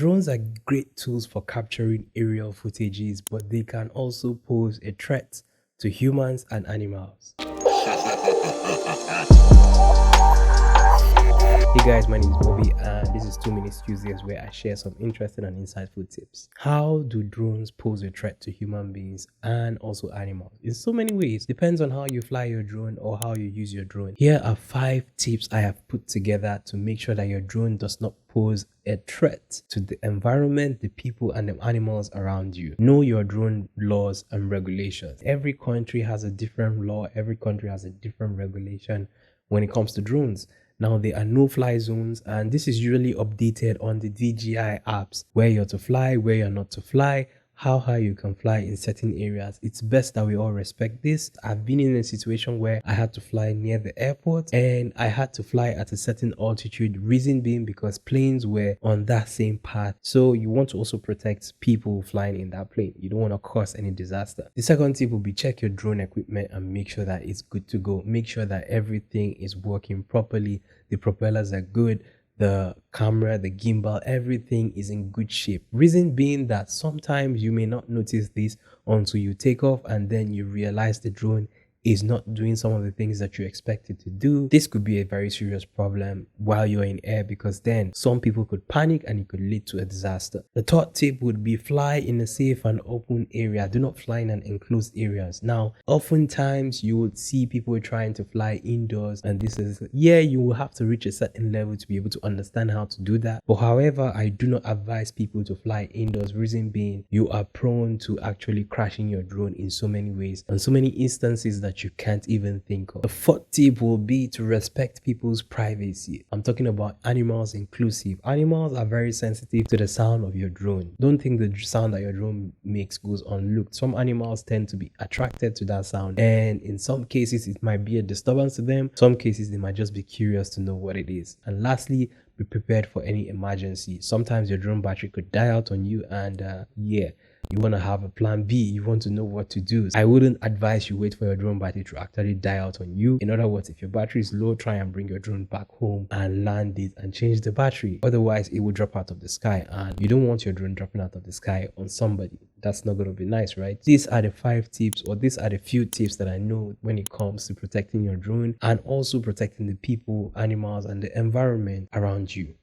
Drones are great tools for capturing aerial footages, but they can also pose a threat to humans and animals. Hey guys, my name is Bobby and this is 2 Minutes Tuesdays, where I share some interesting and insightful tips. How do drones pose a threat to human beings and also animals? In so many ways, depends on how you fly your drone or how you use your drone. Here are 5 tips I have put together to make sure that your drone does not pose a threat to the environment, the people, and the animals around you. Know your drone laws and regulations. Every country has a different law, every country has a different regulation when it comes to drones. Now, there are no-fly zones, and this is usually updated on the DJI apps, where you're to fly, where you're not to fly, how high you can fly in certain areas. It's best that we all respect this. I've been in a situation where I had to fly near the airport and I had to fly at a certain altitude, reason being because planes were on that same path. So you want to also protect people flying in that plane. You don't want to cause any disaster. The second tip will be check your drone equipment and make sure that it's good to go. Make sure that everything is working properly. The propellers are good. The camera, the gimbal, everything is in good shape. Reason being that sometimes you may not notice this until you take off and then you realize the drone is not doing some of the things that you expect it to do. This could be a very serious problem while you're in air, because then some people could panic and it could lead to a disaster. The third tip would be fly in a safe and open area. Do not fly in an enclosed areas. Now, oftentimes you would see people trying to fly indoors, and this is, you will have to reach a certain level to be able to understand how to do that. But however, I do not advise people to fly indoors. Reason being, you are prone to actually crashing your drone in so many ways and so many instances that you can't even think of. The fourth tip will be to respect people's privacy. I'm talking about animals inclusive. Animals are very sensitive to the sound of your drone. Don't think the sound that your drone makes goes unlooked. Some animals tend to be attracted to that sound, and in some cases it might be a disturbance to them. Some cases they might just be curious to know what it is. And lastly, be prepared for any emergency. Sometimes your drone battery could die out on you, and you want to have a plan B. You want to know what to do. I wouldn't advise you wait for your drone battery to actually die out on you. In other words, if your battery is low, try and bring your drone back home and land it and change the battery. Otherwise, it will drop out of the sky, and you don't want your drone dropping out of the sky on somebody. That's not going to be nice, right? These are the 5 tips, or these are the few tips that I know when it comes to protecting your drone and also protecting the people, animals, and the environment around you.